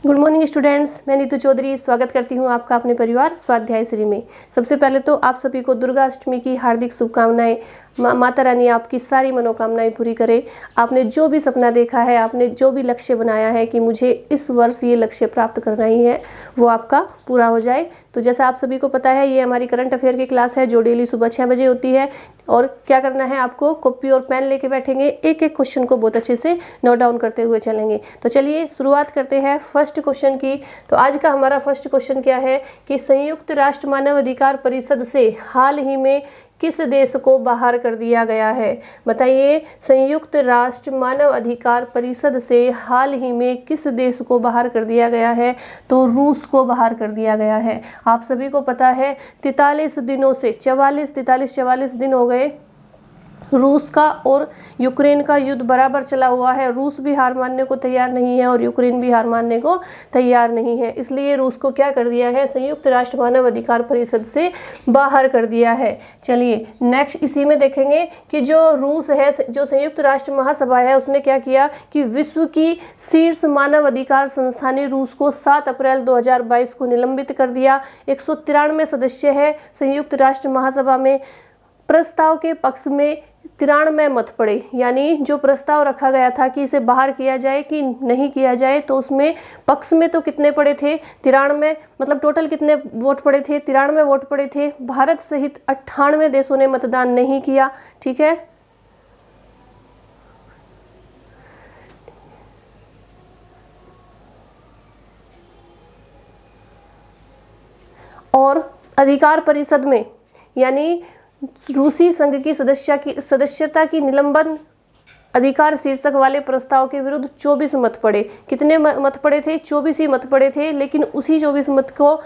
Good morning students, मैं नीतू चौधरी स्वागत करती हूँ आपका अपने परिवार स्वाध्याय श्री में। सबसे पहले तो आप सभी को दुर्गा अष्टमी की हार्दिक शुभकामनाएं। माता रानी आपकी सारी मनोकामनाएं पूरी करे। आपने जो भी सपना देखा है, आपने जो भी लक्ष्य बनाया है कि मुझे इस वर्ष ये लक्ष्य प्राप्त करना ही है, वो आपका पूरा हो जाए। तो जैसा आप सभी को पता है, ये हमारी करंट अफेयर की क्लास है जो डेली सुबह 6 बजे होती है। और क्या करना है, आपको कॉपी और पेन लेके बैठेंगे, एक एक क्वेश्चन को बहुत अच्छे से नोट डाउन करते हुए चलेंगे। तो चलिए शुरुआत करते हैं फर्स्ट क्वेश्चन की। तो आज का हमारा फर्स्ट क्वेश्चन क्या है कि संयुक्त राष्ट्र मानव अधिकार परिषद से हाल ही में किस देश को बाहर कर दिया गया है? बताइए, संयुक्त राष्ट्र मानव अधिकार परिषद से हाल ही में किस देश को बाहर कर दिया गया है? तो रूस को बाहर कर दिया गया है। आप सभी को पता है 43 दिनों से 44 दिन हो गए रूस का और यूक्रेन का युद्ध बराबर चला हुआ है। रूस भी हार मानने को तैयार नहीं है और यूक्रेन भी हार मानने को तैयार नहीं है। इसलिए रूस को क्या कर दिया है, संयुक्त राष्ट्र मानव अधिकार परिषद से बाहर कर दिया है। चलिए नेक्स्ट इसी में देखेंगे कि जो रूस है, जो संयुक्त राष्ट्र महासभा है, उसने क्या किया कि विश्व की शीर्ष मानव अधिकार संस्था ने रूस को 7 अप्रैल 2022 को निलंबित कर दिया। 193 सदस्य है संयुक्त राष्ट्र महासभा में। प्रस्ताव के पक्ष में 93 मत पड़े, यानी जो प्रस्ताव रखा गया था कि इसे बाहर किया जाए कि नहीं किया जाए, तो उसमें पक्ष में तो कितने पड़े थे, 93, मतलब टोटल कितने वोट पड़े थे, 93 वोट पड़े थे। भारत सहित 98 देशों ने मतदान नहीं किया। ठीक है, और अधिकार परिषद में यानी रूसी संघ की सदस्यता की निलंबन अधिकार शीर्षक वाले प्रस्ताव के विरुद्ध 24 मत पड़े। कितने मत पड़े थे? 24 ही मत पड़े थे, लेकिन उसी 24 मत को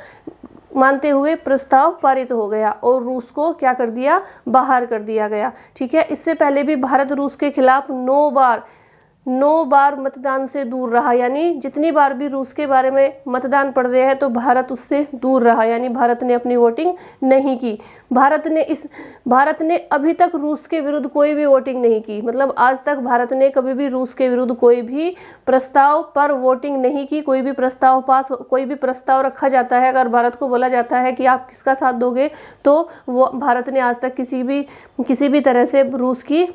मानते हुए प्रस्ताव पारित हो गया और रूस को क्या कर दिया, बाहर कर दिया गया। ठीक है, इससे पहले भी भारत रूस के खिलाफ 9 बार मतदान से दूर रहा, यानी जितनी बार भी रूस के बारे में मतदान पड़ रहे हैं तो भारत उससे दूर रहा, यानी भारत ने अपनी वोटिंग नहीं की। भारत ने अभी तक रूस के विरुद्ध कोई भी वोटिंग नहीं की, मतलब आज तक भारत ने कभी भी रूस के विरुद्ध कोई भी प्रस्ताव पर वोटिंग नहीं की। कोई भी प्रस्ताव रखा जाता है, अगर भारत को बोला जाता है कि आप किसका साथ दोगे, तो वो भारत ने आज तक किसी भी तरह से रूस की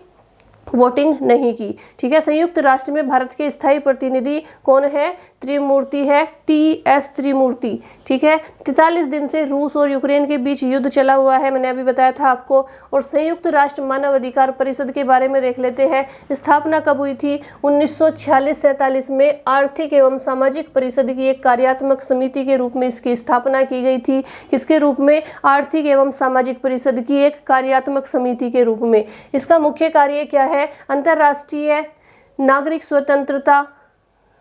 वोटिंग नहीं की। ठीक है, संयुक्त राष्ट्र में भारत के स्थायी प्रतिनिधि कौन है? त्रिमूर्ति है, TS त्रिमूर्ति। ठीक है, 43 दिन से रूस और यूक्रेन के बीच युद्ध चला हुआ है, मैंने अभी बताया था आपको। और संयुक्त राष्ट्र मानव अधिकार परिषद के बारे में देख लेते हैं। स्थापना कब हुई थी? 1946-47 में आर्थिक एवं सामाजिक परिषद की एक कार्यात्मक समिति के रूप में इसकी स्थापना की गई थी। किसके रूप में? आर्थिक एवं सामाजिक परिषद की एक कार्यात्मक समिति के रूप में। इसका मुख्य कार्य क्या है? अंतर्राष्ट्रीय नागरिक स्वतंत्रता,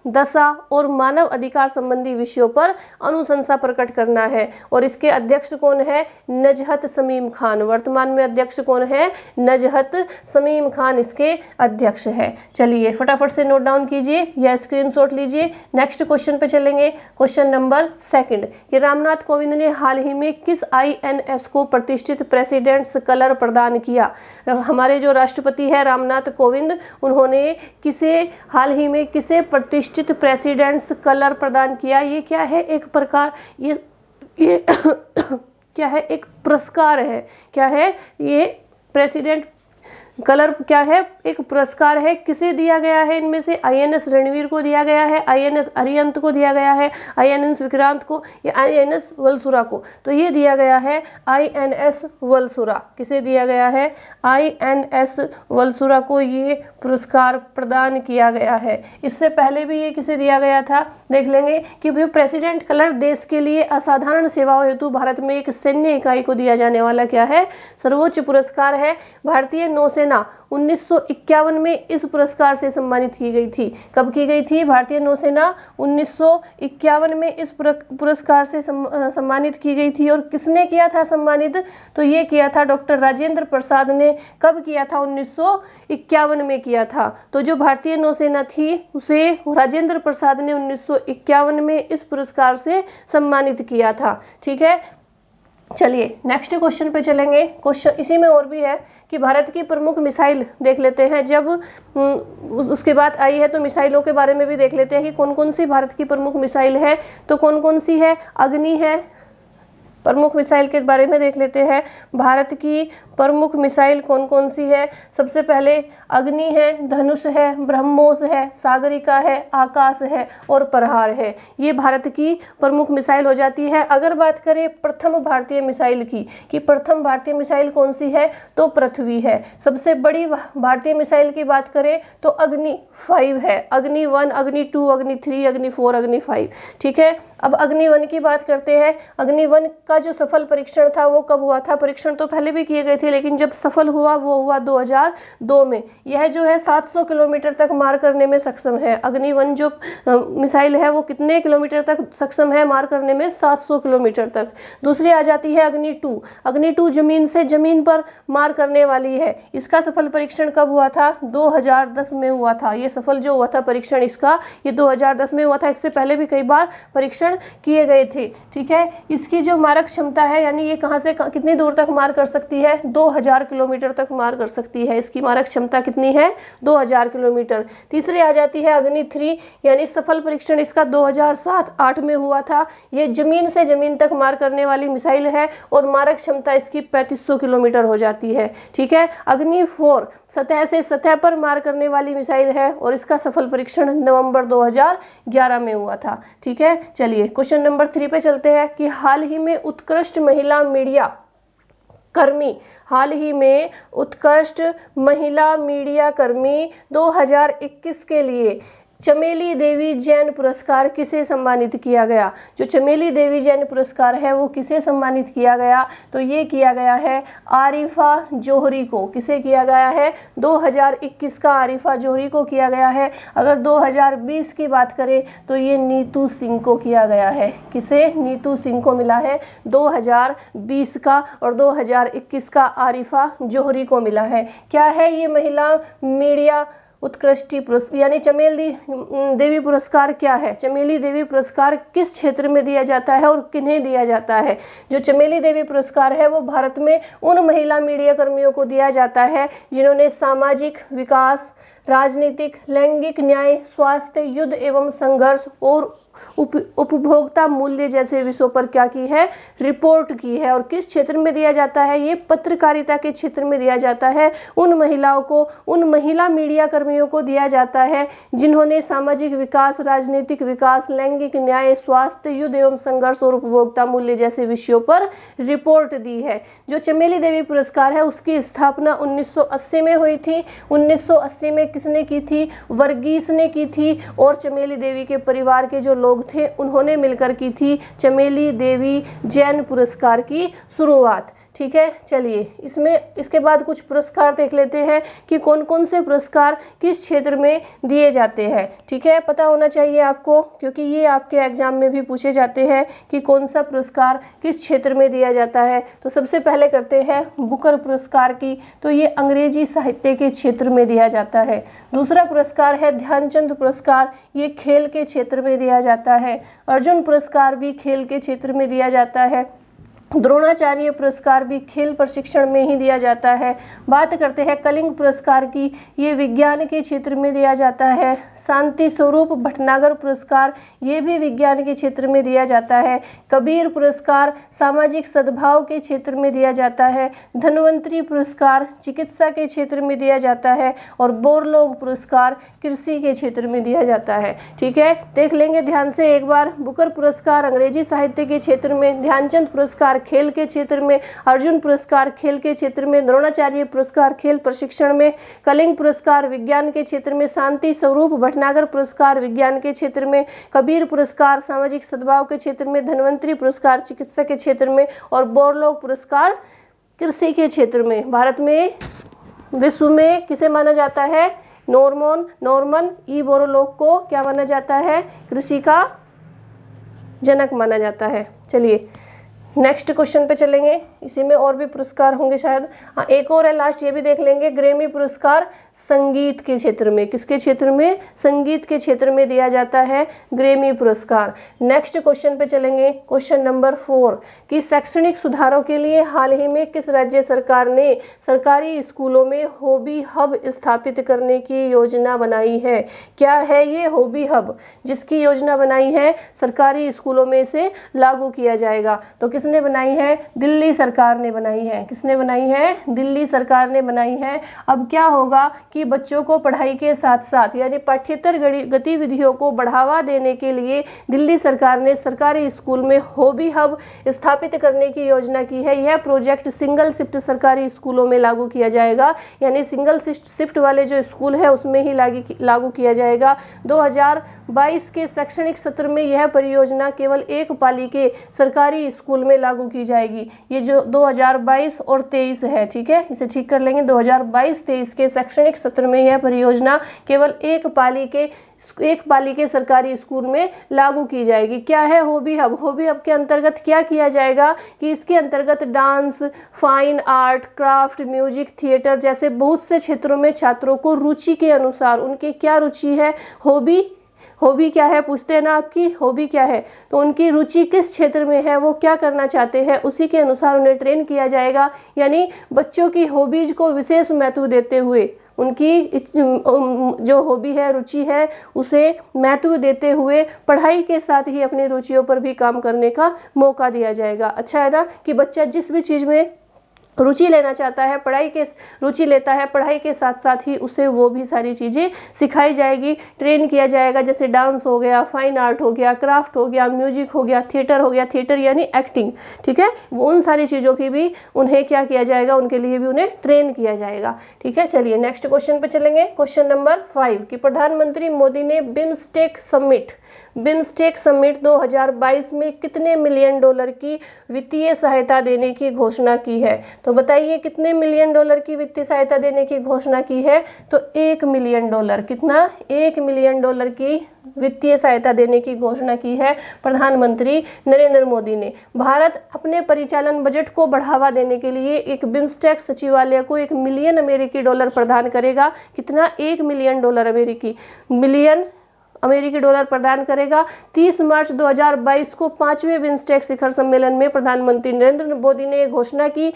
दशा और मानव अधिकार संबंधी विषयों पर अनुशंसा प्रकट करना है। और इसके अध्यक्ष कौन है? नजहत शमीम खान। वर्तमान में अध्यक्ष कौन है? नजहत शमीम खान इसके अध्यक्ष है। चलिए फटाफट से नोट डाउन कीजिए या स्क्रीनशॉट लीजिए। नेक्स्ट क्वेश्चन पे चलेंगे, क्वेश्चन नंबर 2 कि रामनाथ कोविंद ने हाल ही में किस INS को प्रतिष्ठित प्रेसिडेंट्स कलर प्रदान किया? हमारे जो राष्ट्रपति है रामनाथ कोविंद, उन्होंने हाल ही में किसे प्रतिष्ठित प्रेसिडेंट्स कलर प्रदान किया? ये क्या है? एक प्रकार ये क्या है? एक पुरस्कार है। क्या है ये? प्रेसिडेंट कलर क्या है? एक पुरस्कार है। किसे दिया गया है? इनमें से INS रणवीर को दिया गया है, INS अरिहंत को दिया गया है, INS विक्रांत को या INS वलसुरा को। तो ये दिया गया है INS वलसुरा। किसे दिया गया है? INS वलसुरा को ये पुरस्कार प्रदान किया गया है। इससे पहले भी ये किसे दिया गया था? देख लेंगे कि जो प्रेसिडेंट कलर देश के लिए असाधारण सेवाओं हेतु भारत में एक सैन्य इकाई को दिया जाने वाला क्या है? सर्वोच्च पुरस्कार है। भारतीय नौसेना 1951 में इस पुरस्कार से सम्मानित की गई थी। कब की गई थी? भारतीय नौसेना 1951 में इस पुरस्कार से सम्मानित की गई थी। और किसने किया था सम्मानित? तो ये किया था डॉक्टर राजेंद्र प्रसाद ने। कब किया था? 1951 में किया था। तो जो भारतीय नौसेना थी उसे राजेंद्र प्रसाद ने 1951 में इस पुरस्कार से सम्मानित किया था। ठीक है, चलिए नेक्स्ट क्वेश्चन पे चलेंगे। क्वेश्चन इसी में और भी है कि भारत की प्रमुख मिसाइल देख लेते हैं। जब उसके बाद आई है तो मिसाइलों के बारे में भी देख लेते हैं कि कौन कौन सी भारत की प्रमुख मिसाइल है। तो कौन कौन सी है? अग्नि है। प्रमुख मिसाइल के बारे में देख लेते हैं। भारत की प्रमुख मिसाइल कौन कौन सी है? सबसे पहले अग्नि है, धनुष है, ब्रह्मोस है, सागरिका है, आकाश है और प्रहार है। ये भारत की प्रमुख मिसाइल हो जाती है। अगर बात करें प्रथम भारतीय मिसाइल की कि प्रथम भारतीय मिसाइल कौन सी है, तो पृथ्वी है। सबसे बड़ी भारतीय मिसाइल की बात करें तो अग्नि 5 है। अग्नि 1, अग्नि 2, अग्नि 3, अग्नि 4, अग्नि 5। ठीक है, अब अग्नि 1 की बात करते हैं। अग्नि 1 का जो सफल परीक्षण था वो कब हुआ था? परीक्षण तो पहले भी किए गए थे, लेकिन जब सफल हुआ वो हुआ 2002 में। यह जो है 700 किलोमीटर तक मार करने में सक्षम है। अग्नि 1 जो मिसाइल है वो कितने किलोमीटर तक सक्षम है मार करने में? 700 किलोमीटर तक। दूसरी आ जाती है अग्नि 2। अग्नि 2 जमीन से जमीन पर मार करने वाली है। इसका सफल परीक्षण कब हुआ था? 2010 में हुआ था। ये सफल जो हुआ था परीक्षण इसका, ये 2010 में हुआ था। इससे पहले भी कई बार परीक्षण किए गए थे। ठीक है, इसकी जो मारक क्षमता है, यानी ये कहां से कितनी दूर तक मार कर सकती है? 2000 किलोमीटर तक मार कर सकती है। इसकी मारक क्षमता कितनी है? 2000 किलोमीटर। तीसरी आ जाती है अग्नि 3, यानी सफल परीक्षण इसका 2007-8 में हुआ था। ये जमीन से जमीन तक मार करने वाली मिसाइल है और मारक क्षमता इसकी 3500 किलोमीटर हो जाती है। ठीक है, अग्नि 4 सतह से सतह पर मार करने वाली मिसाइल है और इसका सफल परीक्षण नवंबर 2011 में हुआ था। ठीक है, चलिए क्वेश्चन नंबर 3 पे चलते हैं कि हाल ही में उत्कृष्ट महिला मीडिया कर्मी 2021 के लिए चमेली देवी जैन पुरस्कार किसे सम्मानित किया गया? जो चमेली देवी जैन पुरस्कार है वो किसे सम्मानित किया गया? तो ये किया गया है आरिफा जोहरी को। किसे किया गया है? 2021 का आरिफा जोहरी को किया गया है। अगर 2020 की बात करें तो ये नीतू सिंह को किया गया है। किसे? नीतू सिंह को मिला है 2020 का, और 2021 का आरिफा जोहरी को मिला है। क्या है ये महिला मीडिया उत्कृष्टि पुरस्कार यानी चमेली देवी पुरस्कार? क्या है चमेली देवी पुरस्कार? किस क्षेत्र में दिया जाता है और किन्हें दिया जाता है? जो चमेली देवी पुरस्कार है वो भारत में उन महिला मीडिया कर्मियों को दिया जाता है जिन्होंने सामाजिक विकास, राजनीतिक, लैंगिक न्याय, स्वास्थ्य, युद्ध एवं संघर्ष और उपभोक्ता मूल्य जैसे विषयों पर क्या की है? रिपोर्ट की है। और किस क्षेत्र में दिया जाता है? ये पत्रकारिता के क्षेत्र में दिया जाता है। उन महिलाओं को, उन महिला मीडिया कर्मियों को दिया जाता है जिन्होंने सामाजिक विकास, राजनीतिक विकास, लैंगिक न्याय, स्वास्थ्य, युद्ध एवं संघर्ष और उपभोक्ता मूल्य जैसे विषयों पर रिपोर्ट दी है। जो चमेली देवी पुरस्कार है उसकी स्थापना 1980 में हुई थी। 1980 में किसने की थी? वर्गीस ने की थी। और चमेली देवी के परिवार के जो लोग थे उन्होंने मिलकर की थी चमेली देवी जैन पुरस्कार की शुरुआत। ठीक है, चलिए इसके बाद कुछ पुरस्कार देख लेते हैं कि कौन कौन से पुरस्कार किस क्षेत्र में दिए जाते हैं। ठीक है, पता होना चाहिए आपको, क्योंकि ये आपके एग्जाम में भी पूछे जाते हैं कि कौन सा पुरस्कार किस क्षेत्र में दिया जाता है। तो सबसे पहले करते हैं बुकर पुरस्कार की। तो ये अंग्रेजी साहित्य के क्षेत्र में दिया जाता है। दूसरा पुरस्कार है ध्यानचंद पुरस्कार, ये खेल के क्षेत्र में दिया जाता है। अर्जुन पुरस्कार भी खेल के क्षेत्र में दिया जाता है। द्रोणाचार्य पुरस्कार भी खेल प्रशिक्षण में ही दिया जाता है। बात करते हैं कलिंग पुरस्कार की, ये विज्ञान के क्षेत्र में दिया जाता है। शांति स्वरूप भटनागर पुरस्कार, ये भी विज्ञान के क्षेत्र में दिया जाता है। कबीर पुरस्कार सामाजिक सद्भाव के क्षेत्र में दिया जाता है। धन्वंतरी पुरस्कार चिकित्सा के क्षेत्र में दिया जाता है। और बोरलोग पुरस्कार कृषि के क्षेत्र में दिया जाता है। ठीक है, देख लेंगे ध्यान से एक बार। बुकर पुरस्कार अंग्रेजी साहित्य के क्षेत्र में, ध्यानचंद पुरस्कार खेल के क्षेत्र में, अर्जुन पुरस्कार खेल के क्षेत्र में, द्रोणाचार्य पुरस्कार खेल प्रशिक्षण में, कलिंग पुरस्कार विज्ञान के क्षेत्र में, शांति स्वरूप भटनागर पुरस्कार विज्ञान के क्षेत्र में, कबीर पुरस्कार सामाजिक सद्भाव के क्षेत्र में, धन्वंतरी पुरस्कार चिकित्सा के क्षेत्र में और बोरलोग पुरस्कार कृषि के क्षेत्र में। भारत में विश्व में किसे माना जाता है? नॉर्मन ई बोरलोग को क्या माना जाता है? कृषि का जनक माना जाता है। चलिए नेक्स्ट क्वेश्चन पे चलेंगे। इसी में और भी पुरस्कार होंगे शायद। हाँ, एक और है लास्ट, ये भी देख लेंगे। ग्रैमी पुरस्कार संगीत के क्षेत्र में, किसके क्षेत्र में? संगीत के क्षेत्र में दिया जाता है ग्रैमी पुरस्कार। नेक्स्ट क्वेश्चन पे चलेंगे, क्वेश्चन नंबर 4 कि शैक्षणिक सुधारों के लिए हाल ही में किस राज्य सरकार ने सरकारी स्कूलों में हॉबी हब स्थापित करने की योजना बनाई है? क्या है ये हॉबी हब जिसकी योजना बनाई है? सरकारी स्कूलों में से लागू किया जाएगा। तो किसने बनाई है? दिल्ली सरकार ने बनाई है। किसने बनाई है? दिल्ली सरकार ने बनाई है। अब क्या होगा कि बच्चों को पढ़ाई के साथ साथ यानी पाठ्येतर गतिविधियों को बढ़ावा देने के लिए दिल्ली सरकार ने सरकारी स्कूल में हॉबी हब स्थापित करने की योजना की है। यह प्रोजेक्ट सिंगल शिफ्ट सरकारी स्कूलों में लागू किया जाएगा, यानी सिंगल शिफ्ट वाले जो स्कूल है उसमें ही लागू किया जाएगा। 2022 के शैक्षणिक सत्र में यह परियोजना केवल एक पाली के सरकारी स्कूल में लागू की जाएगी। ये जो 2022 और 23 है, ठीक है, इसे ठीक कर लेंगे। 2022-23 के शैक्षणिक सत्र में यह परियोजना केवल एक पाली के सरकारी स्कूल में लागू की जाएगी। क्या है हॉबी हब? हॉबी हब के अंतर्गत क्या किया जाएगा कि इसके अंतर्गत dance, fine art, craft, music, theatre जैसे बहुत से क्षेत्रों में छात्रों को रुचि के अनुसार, उनकी क्या रुचि है, हॉबी क्या है पूछते हैं ना, आपकी हॉबी क्या है, तो उनकी रुचि किस क्षेत्र में है, वो क्या करना चाहते हैं, उसी के अनुसार उन्हें ट्रेन किया जाएगा। यानी बच्चों की हॉबीज को विशेष महत्व देते हुए, उनकी जो हॉबी है, रुचि है, उसे महत्व देते हुए पढ़ाई के साथ ही अपनी रुचियों पर भी काम करने का मौका दिया जाएगा। अच्छा है ना कि बच्चा जिस भी चीज़ में रुचि लेना चाहता है, रुचि लेता है, पढ़ाई के साथ साथ ही उसे वो भी सारी चीज़ें सिखाई जाएगी, ट्रेन किया जाएगा। जैसे डांस हो गया, फाइन आर्ट हो गया, क्राफ्ट हो गया, म्यूजिक हो गया, थिएटर हो गया, थिएटर यानी एक्टिंग, ठीक है, वो उन सारी चीज़ों की भी उन्हें क्या किया जाएगा, उनके लिए भी उन्हें ट्रेन किया जाएगा। ठीक है, चलिए नेक्स्ट क्वेश्चन पे चलेंगे। क्वेश्चन नंबर 5 कि प्रधानमंत्री मोदी ने बिम्स्टेक समिट 2022 में कितने मिलियन डॉलर की वित्तीय सहायता देने की घोषणा की है? तो बताइए कितने मिलियन डॉलर की वित्तीय सहायता देने की घोषणा की है? तो 1 मिलियन डॉलर। कितना? 1 मिलियन डॉलर की वित्तीय सहायता देने की घोषणा की है प्रधानमंत्री नरेंद्र मोदी ने। भारत अपने परिचालन बजट को बढ़ावा देने के लिए एक बिम्स्टेक सचिवालय को 1 मिलियन अमेरिकी डॉलर प्रदान करेगा। कितना? 1 मिलियन डॉलर अमेरिकी डॉलर प्रदान करेगा। 30 मार्च 2022 को 5वें बिम्स्टेक शिखर सम्मेलन में प्रधानमंत्री नरेंद्र मोदी ने घोषणा की।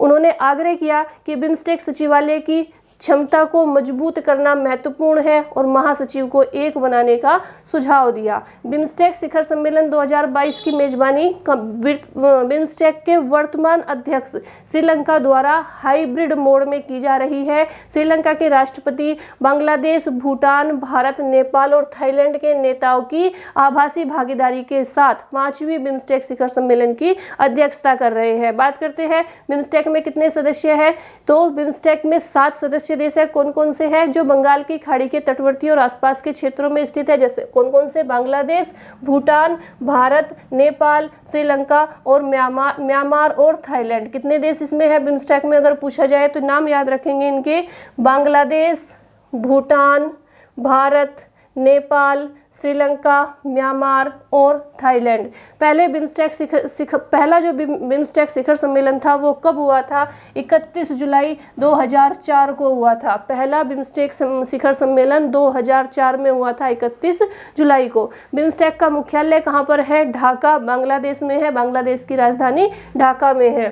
उन्होंने आग्रह किया कि बिम्स्टेक सचिवालय की क्षमता को मजबूत करना महत्वपूर्ण है और महासचिव को एक बनाने का सुझाव दिया। बिम्स्टेक शिखर सम्मेलन 2022 की मेजबानी बिम्स्टेक के वर्तमान अध्यक्ष श्रीलंका द्वारा हाइब्रिड मोड में की जा रही है। श्रीलंका के राष्ट्रपति बांग्लादेश, भूटान, भारत, नेपाल और थाईलैंड के नेताओं की आभासी भागीदारी के साथ 5वीं बिम्स्टेक शिखर सम्मेलन की अध्यक्षता कर रहे हैं। बात करते हैं बिम्स्टेक में कितने सदस्य हैं, तो बिम्स्टेक में 7 सदस्य देश है। कौन कौन से हैं? जो बंगाल की खाड़ी के तटवर्ती और आसपास के क्षेत्रों में स्थित है। जैसे कौन कौन से? बांग्लादेश, भूटान, भारत, नेपाल, श्रीलंका और म्यांमार और थाईलैंड। कितने देश इसमें है बिम्स्टेक में? अगर पूछा जाए तो नाम याद रखेंगे इनके, बांग्लादेश, भूटान, भारत, नेपाल, श्रीलंका, म्यांमार और थाईलैंड। पहला जो बिम्स्टेक शिखर सम्मेलन था वो कब हुआ था? 31 जुलाई 2004 को हुआ था। पहला बिम्स्टेक शिखर सम्मेलन 2004 में हुआ था, 31 जुलाई को। बिम्स्टेक का मुख्यालय कहाँ पर है? ढाका, बांग्लादेश में है। बांग्लादेश की राजधानी ढाका में है।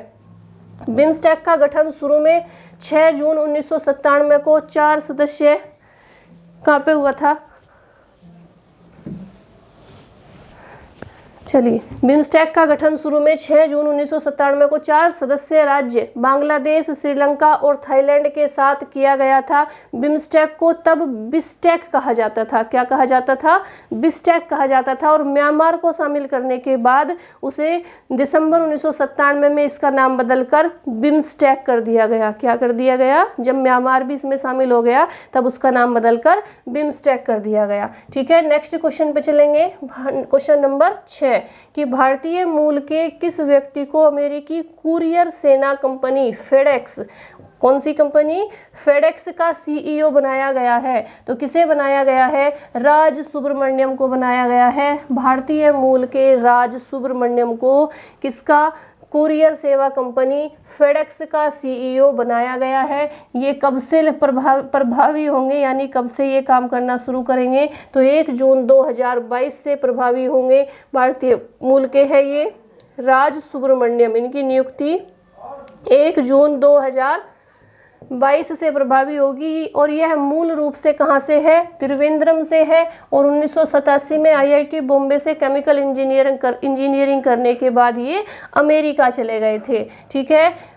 बिम्स्टेक का गठन शुरू में 6 जून 1997 को 4 सदस्य कहाँ पे हुआ था? चलिए, बिम्स्टेक का गठन शुरू में 6 जून 1997 को 4 सदस्य राज्य बांग्लादेश, श्रीलंका और थाईलैंड के साथ किया गया था। बिम्स्टेक को तब बिस्टेक कहा जाता था। क्या कहा जाता था? बिस्टेक कहा जाता था। और म्यांमार को शामिल करने के बाद उसे दिसंबर 1997 में इसका नाम बदलकर बिम्स्टेक कर दिया गया। क्या कर दिया गया? जब म्यांमार भी इसमें शामिल हो गया तब उसका नाम बदलकर बिम्स्टेक कर दिया गया। ठीक है, नेक्स्ट क्वेश्चन पे चलेंगे। क्वेश्चन नंबर 6 कि भारतीय मूल के किस व्यक्ति को अमेरिकी कुरियर सेना कंपनी फेडेक्स, कौन सी कंपनी? फेडेक्स का CEO बनाया गया है? तो किसे बनाया गया है? राज सुब्रमण्यम को बनाया गया है। भारतीय मूल के राज सुब्रमण्यम को किसका कुरियर सेवा कंपनी फेडेक्स का सीईओ बनाया गया है। ये कब से प्रभावी होंगे, यानी कब से ये काम करना शुरू करेंगे, तो 1 जून 2022 से प्रभावी होंगे। भारतीय मूल के है ये राज सुब्रमण्यम, इनकी नियुक्ति 1 जून 2022 से प्रभावी होगी। और यह मूल रूप से कहाँ से है, त्रिवेंद्रम से है। और 1987 में आईआईटी बॉम्बे से केमिकल इंजीनियरिंग करने के बाद ये अमेरिका चले गए थे। ठीक है,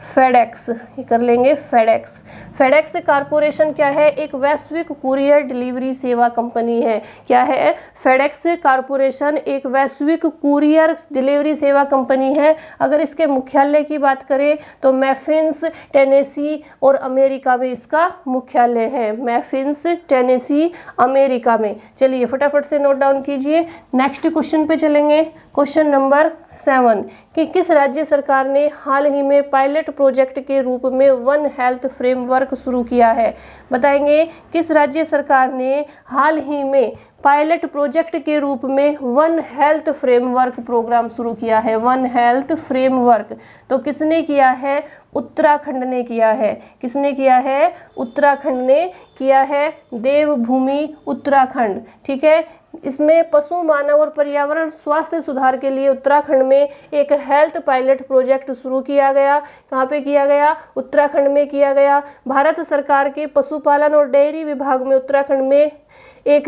फेडेक्स, ये कर लेंगे फेडेक्स। फेडेक्स कारपोरेशन क्या है, एक वैश्विक कुरियर डिलीवरी सेवा कंपनी है। क्या है, फेडेक्स कारपोरेशन एक वैश्विक कुरियर डिलीवरी सेवा कंपनी है। अगर इसके मुख्यालय की बात करें तो मैफिन्स, टेनेसी और अमेरिका में इसका मुख्यालय है। मैफिन्स, टेनेसी, अमेरिका में। चलिए फटाफट से नोट डाउन कीजिए। नेक्स्ट क्वेश्चन पे चलेंगे। क्वेश्चन नंबर 7 कि किस राज्य सरकार ने हाल ही में पायलट प्रोजेक्ट के रूप में वन हेल्थ फ्रेमवर्क शुरू किया है। बताएंगे किस राज्य सरकार ने हाल ही में पायलट प्रोजेक्ट के रूप में वन हेल्थ फ्रेमवर्क प्रोग्राम शुरू किया है। वन हेल्थ फ्रेमवर्क तो किसने किया है, उत्तराखंड ने किया है। किसने किया है, उत्तराखंड ने किया है, देवभूमि उत्तराखंड। ठीक है, इसमें पशु, मानव और पर्यावरण स्वास्थ्य सुधार के लिए उत्तराखंड में एक हेल्थ पायलट प्रोजेक्ट शुरू किया गया। कहाँ पे किया गया, उत्तराखंड में किया गया। भारत सरकार के पशुपालन और डेयरी विभाग में उत्तराखंड में एक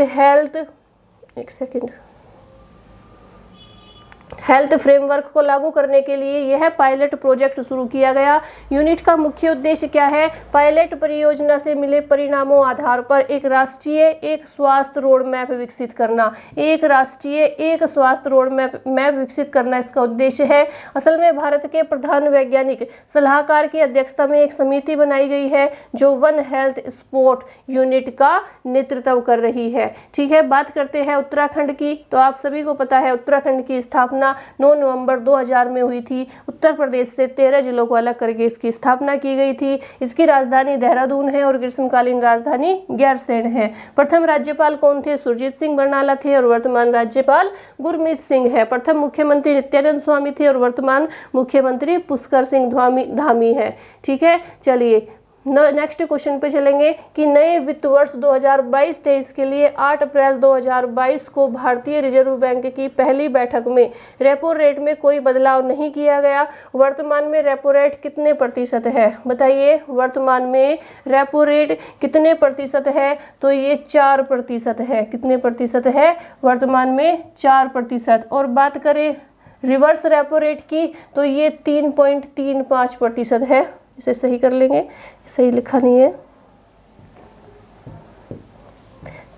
हेल्थ फ्रेमवर्क को लागू करने के लिए यह पायलट प्रोजेक्ट शुरू किया गया। यूनिट का मुख्य उद्देश्य क्या है, पायलट परियोजना से मिले परिणामों आधार पर एक राष्ट्रीय एक स्वास्थ्य रोड मैप विकसित करना। एक राष्ट्रीय एक स्वास्थ्य रोड मैप विकसित करना इसका उद्देश्य है। असल में भारत के प्रधान वैज्ञानिक सलाहकार की अध्यक्षता में एक समिति बनाई गई है जो वन हेल्थ स्पोर्ट यूनिट का नेतृत्व कर रही है। ठीक है, बात करते हैं उत्तराखंड की। तो आप सभी को पता है उत्तराखंड की स्थापना 9 नवंबर 2000 में हुई थी। उत्तर प्रदेश से 13 जिलों को अलग करके इसकी स्थापना की गई थी। इसकी राजधानी देहरादून है और ग्रीष्मकालीन राजधानी गैरसैंण है। प्रथम राज्यपाल कौन थे, सुरजीत सिंह बरनाला थे और वर्तमान राज्यपाल गुरमीत सिंह है। प्रथम मुख्यमंत्री नित्यानंद स्वामी थे और वर्तमान मुख्यमंत्री पुष्कर सिंह धामी है। ठीक है, चलिए नेक्स्ट क्वेश्चन पे चलेंगे कि नए वित्त वर्ष 2022-23 के लिए 8 अप्रैल 2022 को भारतीय रिजर्व बैंक की पहली बैठक में रेपो रेट में कोई बदलाव नहीं किया गया। वर्तमान में रेपो रेट कितने प्रतिशत है, बताइए। वर्तमान में रेपो रेट कितने प्रतिशत है, तो ये 4% है। कितने प्रतिशत है, वर्तमान में 4%। और बात करें रिवर्स रेपो रेट की तो ये 3.35% है। इसे सही कर लेंगे, सही लिखा नहीं है,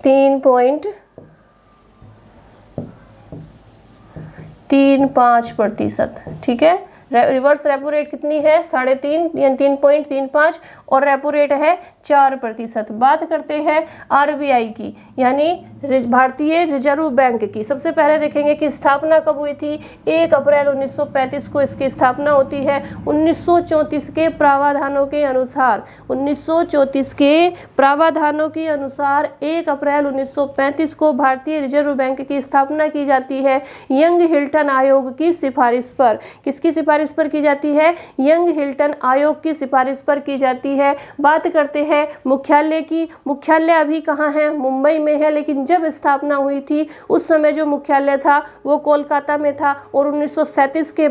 3.35%। ठीक है, रिवर्स रेपो रेट कितनी है, 3.5 यानी 3.35 और रेपो रेट है 4%। बात करते हैं आरबीआई की यानी भारतीय रिजर्व बैंक की। सबसे पहले देखेंगे कि स्थापना कब हुई थी। 1 अप्रैल 1935 को इसकी स्थापना होती है। 1934 के प्रावधानों के अनुसार 1934 के प्रावधानों के अनुसार 1 अप्रैल 1935 को भारतीय रिजर्व बैंक की स्थापना की जाती है यंग हिल्टन आयोग की सिफारिश पर। किसकी सिफारिश पर की जाती है, यंग हिल्टन आयोग की सिफारिश पर की जाती है। बात करते हैं मुख्यालय की। मुख्यालय अभी कहाँ है, मुंबई में है, लेकिन जब स्थापना हुई थी उस समय जो मुख्यालय था वो कोलकाता में था और 1937 के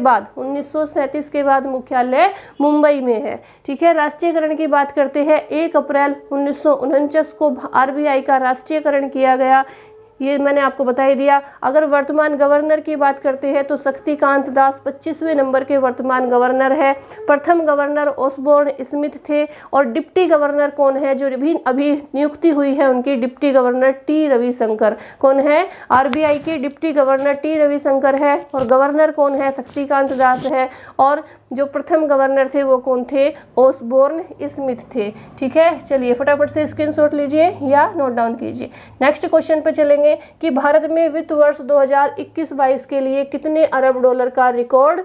बाद मुख्यालय मुंबई में है। ठीक है, राष्ट्रीयकरण की बात करते हैं। 1 अप्रैल 1949 को आरबीआई का राष्ट्रीयकरण किया गया। ये मैंने आपको बता ही दिया। अगर वर्तमान गवर्नर की बात करते हैं तो शक्तिकांत दास 25वें नंबर के वर्तमान गवर्नर है। प्रथम गवर्नर ओसबोर्न स्मिथ थे और डिप्टी गवर्नर कौन है, जो अभी नियुक्ति हुई है उनकी, डिप्टी गवर्नर टी रविशंकर। कौन है, आरबीआई के डिप्टी गवर्नर टी रविशंकर है और गवर्नर कौन है, शक्तिकांत दास है। और जो प्रथम गवर्नर थे वो कौन थे, ओसबोर्न स्मिथ थे। ठीक है, चलिए फटाफट से स्क्रीनशॉट लीजिए या नोट डाउन कीजिए। नेक्स्ट क्वेश्चन पे चलेंगे कि भारत में वित्त वर्ष 2021-22 के लिए कितने अरब डॉलर का रिकॉर्ड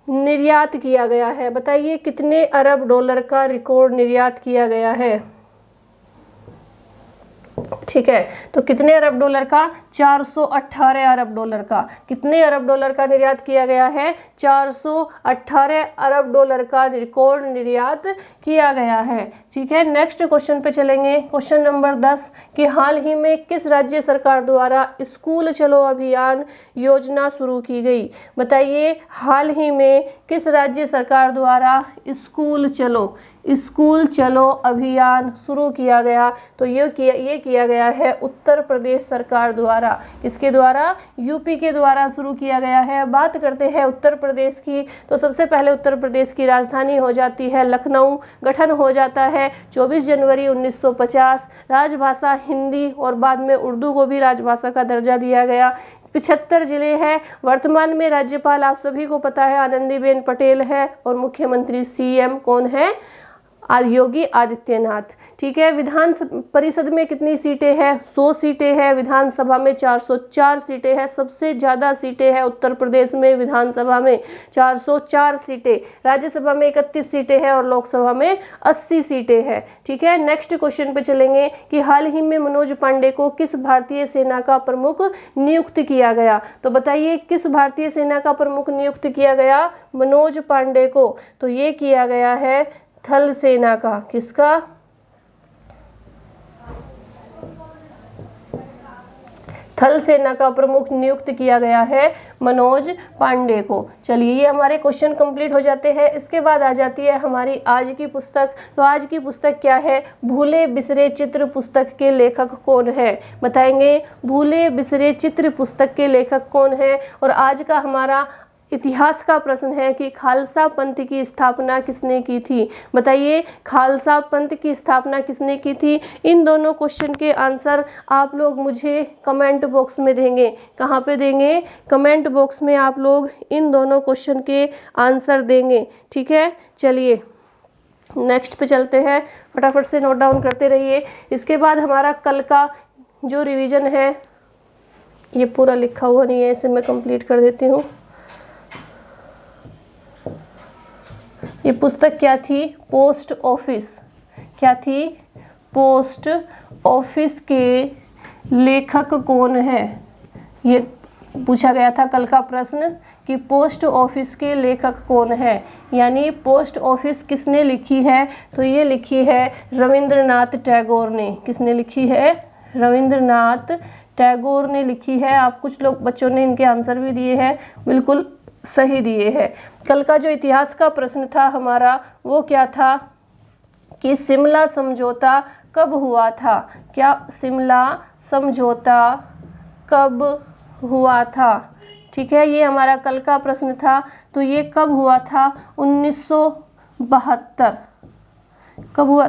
निर्यात किया गया है। बताइए कितने अरब डॉलर का रिकॉर्ड निर्यात किया गया है। ठीक है, तो कितने अरब डॉलर का? 418 अरब डॉलर का। कितने अरब डॉलर का निर्यात किया गया है? 418 अरब डॉलर का रिकॉर्ड निर्यात किया गया है। ठीक है, नेक्स्ट क्वेश्चन पे चलेंगे। क्वेश्चन नंबर 10 कि हाल ही में किस राज्य सरकार द्वारा स्कूल चलो अभियान योजना शुरू की गई? बताइए, हाल ही में किस राज्य सरकार द्वारा स्कूल चलो अभियान शुरू किया गया? तो ये किया गया है उत्तर प्रदेश सरकार द्वारा। किसके द्वारा? यूपी के द्वारा शुरू किया गया है। बात करते हैं उत्तर प्रदेश की, तो सबसे पहले उत्तर प्रदेश की राजधानी हो जाती है लखनऊ। गठन हो जाता है 24 जनवरी 1950। राजभाषा हिंदी और बाद में उर्दू को भी राजभाषा का दर्जा दिया गया। 75 जिले हैं। वर्तमान में राज्यपाल आप सभी को पता है आनंदीबेन पटेल है और मुख्यमंत्री सीएम कौन है? योगी आदित्यनाथ। ठीक है, विधान परिषद में कितनी सीटें हैं? 100 सीटें हैं। विधानसभा में 404 सीटें हैं। सबसे ज़्यादा सीटें हैं उत्तर प्रदेश में विधानसभा में 404 सीटें। राज्यसभा में 31 सीटें हैं और लोकसभा में 80 सीटें हैं। ठीक है, नेक्स्ट क्वेश्चन पे चलेंगे कि हाल ही में मनोज पांडे को किस भारतीय सेना का प्रमुख नियुक्त किया गया? तो बताइए, किस भारतीय सेना का प्रमुख नियुक्त किया गया मनोज पांडे को? तो ये किया गया है थल सेना का। किसका? थल सेना का प्रमुख नियुक्त किया गया है मनोज पांडे को। चलिए, ये हमारे क्वेश्चन कंप्लीट हो जाते हैं। इसके बाद आ जाती है हमारी आज की पुस्तक। तो आज की पुस्तक क्या है? भूले बिसरे चित्र पुस्तक के लेखक कौन है? बताएंगे, भूले बिसरे चित्र पुस्तक के लेखक कौन है? और आज का हमारा इतिहास का प्रश्न है कि खालसा पंथ की स्थापना किसने की थी? बताइए, खालसा पंथ की स्थापना किसने की थी? इन दोनों क्वेश्चन के आंसर आप लोग मुझे कमेंट बॉक्स में देंगे। कहाँ पे देंगे? कमेंट बॉक्स में आप लोग इन दोनों क्वेश्चन के आंसर देंगे। ठीक है, चलिए नेक्स्ट पे चलते हैं। फटाफट से नोट डाउन करते रहिए। इसके बाद हमारा कल का जो रिवीजन है, ये पूरा लिखा हुआ नहीं है, इसे मैं कंप्लीट कर देती हूँ। ये पुस्तक क्या थी? Post office. क्या थी? पोस्ट ऑफिस के लेखक कौन है? ये पूछा गया था कल का प्रश्न कि पोस्ट ऑफिस के लेखक कौन है, यानी पोस्ट ऑफिस किसने लिखी है? तो ये लिखी है रविंद्रनाथ टैगोर ने। किसने लिखी है? रविंद्रनाथ टैगोर ने लिखी है। आप कुछ लोग बच्चों ने इनके आंसर भी दिए हैं, बिल्कुल सही दिए हैं। कल का जो इतिहास का प्रश्न था हमारा, वो क्या था कि शिमला समझौता कब हुआ था? क्या शिमला समझौता कब हुआ था? ठीक है, ये हमारा कल का प्रश्न था। तो ये कब हुआ था? 1972। कब हुआ?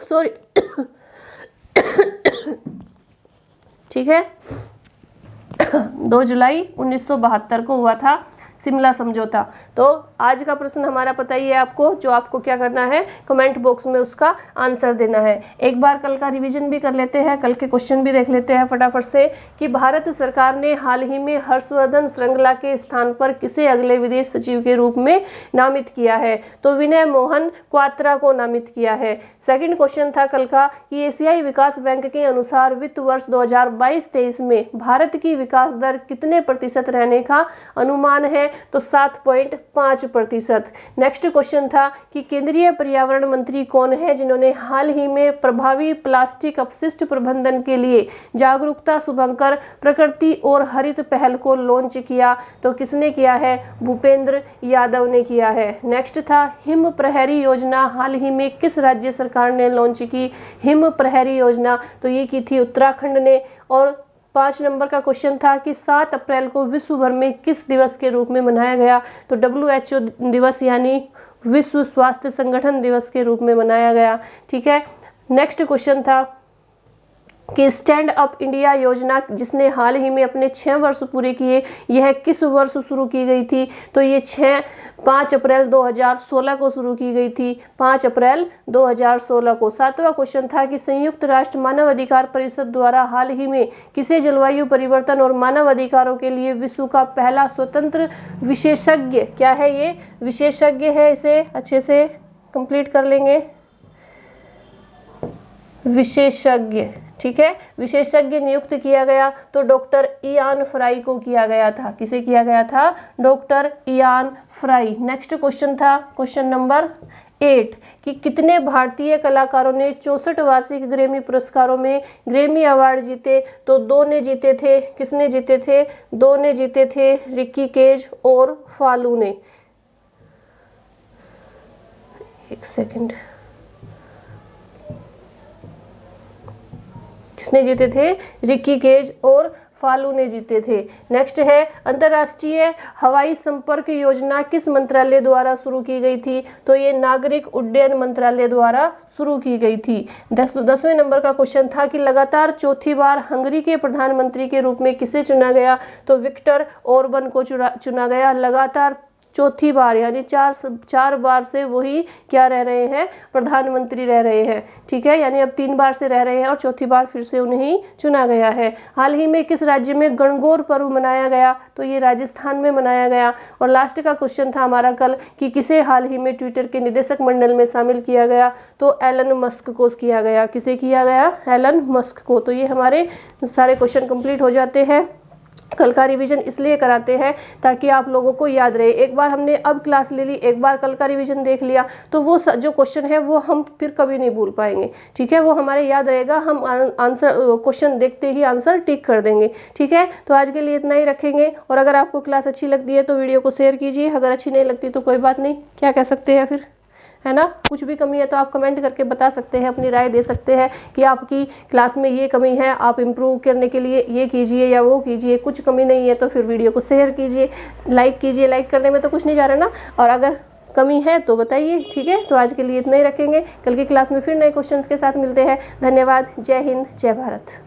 सॉरी। ठीक है, 2 जुलाई 1972 को हुआ था शिमला समझौता। तो आज का प्रश्न हमारा पता ही है आपको, जो आपको क्या करना है, कमेंट बॉक्स में उसका आंसर देना है। एक बार कल का रिवीजन भी कर लेते हैं, कल के क्वेश्चन भी देख लेते हैं फटाफट से कि भारत सरकार ने हाल ही में हर्षवर्धन श्रृंगला के स्थान पर किसे अगले विदेश सचिव के रूप में नामित किया है? तो विनय मोहन क्वात्रा को नामित किया है। सेकंड क्वेश्चन था कल का कि एशियाई विकास बैंक के अनुसार वित्त वर्ष 2022-23 में भारत की विकास दर कितने प्रतिशत रहने का अनुमान है? तो 7.5%। नेक्स्ट क्वेश्चन था कि केंद्रीय पर्यावरण मंत्री कौन है जिन्होंने हाल ही में प्रभावी प्लास्टिक अपशिष्ट प्रबंधन के लिए जागरूकता शुभंकर प्रकृति और हरित पहल को लॉन्च किया? तो किसने किया है? भूपेंद्र यादव ने किया है। नेक्स्ट था हिम प्रहरी योजना हाल ही में किस राज्य सरकार ने लॉन्च की? हिम प्रहरी योजना तो ये की थी उत्तराखंड ने। और 5 नंबर का क्वेश्चन था कि 7 अप्रैल को विश्व भर में किस दिवस के रूप में मनाया गया? तो WHO दिवस यानी विश्व स्वास्थ्य संगठन दिवस के रूप में मनाया गया। ठीक है, नेक्स्ट क्वेश्चन था कि स्टैंड अप इंडिया योजना जिसने हाल ही में अपने 6 वर्ष पूरे किए, यह किस वर्ष शुरू की गई थी? तो ये 5 अप्रैल 2016 को शुरू की गई थी। 5 अप्रैल 2016 को। 7वां क्वेश्चन था कि संयुक्त राष्ट्र मानव अधिकार परिषद द्वारा हाल ही में किसे जलवायु परिवर्तन और मानव अधिकारों के लिए विश्व का पहला स्वतंत्र विशेषज्ञ, क्या है ये? विशेषज्ञ है, इसे अच्छे से कंप्लीट कर लेंगे। विशेषज्ञ, ठीक है, विशेषज्ञ नियुक्त किया गया तो डॉक्टर इयान फ्राई को किया गया था। किसे किया गया था? Doctor Ian fry. Next question था क्वेश्चन नंबर 8 कि कितने भारतीय कलाकारों ने 64 वार्षिक ग्रैमी पुरस्कारों में ग्रैमी अवार्ड जीते? तो 2 ने जीते थे। किसने जीते थे? 2 ने जीते थे, रिकी केज और फालू ने। एक सेकंड, किसने जीते थे? रिकी केज और फालू ने जीते थे। नेक्स्ट है अंतर्राष्ट्रीय हवाई संपर्क योजना किस मंत्रालय द्वारा शुरू की गई थी? तो ये नागरिक उड्डयन मंत्रालय द्वारा शुरू की गई थी। 10वें नंबर का क्वेश्चन था कि लगातार चौथी बार हंगरी के प्रधानमंत्री के रूप में किसे चुना गया? तो विक्टर ओरबन को चुना गया। लगातार चौथी बार यानी चार बार से वही क्या रह रहे हैं? प्रधानमंत्री रह रहे हैं, ठीक है, यानी अब 3 बार से रह रहे हैं और चौथी बार फिर से उन्हें चुना गया है। हाल ही में किस राज्य में गणगौर पर्व मनाया गया? तो ये राजस्थान में मनाया गया। और लास्ट का क्वेश्चन था हमारा कल कि किसे हाल ही में ट्विटर के निदेशक मंडल में शामिल किया गया? तो एलन मस्क को किया गया। किसे किया गया? एलन मस्क को। तो ये हमारे सारे क्वेश्चन कंप्लीट हो जाते हैं। कल का रिवीजन इसलिए कराते हैं ताकि आप लोगों को याद रहे। एक बार हमने अब क्लास ले ली, एक बार कल का रिवीजन देख लिया तो वो जो क्वेश्चन है वो हम फिर कभी नहीं भूल पाएंगे, ठीक है, वो हमारे याद रहेगा। हम आंसर क्वेश्चन देखते ही आंसर टिक कर देंगे, ठीक है। तो आज के लिए इतना ही रखेंगे और अगर आपको क्लास अच्छी लगती है तो वीडियो को शेयर कीजिए। अगर अच्छी नहीं लगती तो कोई बात नहीं, क्या कह सकते हैं फिर, है ना। कुछ भी कमी है तो आप कमेंट करके बता सकते हैं, अपनी राय दे सकते हैं कि आपकी क्लास में ये कमी है, आप इम्प्रूव करने के लिए ये कीजिए या वो कीजिए। कुछ कमी नहीं है तो फिर वीडियो को शेयर कीजिए, लाइक कीजिए। लाइक करने में तो कुछ नहीं जा रहा ना, और अगर कमी है तो बताइए, ठीक है। तो आज के लिए इतना ही रखेंगे, कल की क्लास में फिर नए क्वेश्चंस के साथ मिलते हैं। धन्यवाद। जय हिंद, जय भारत।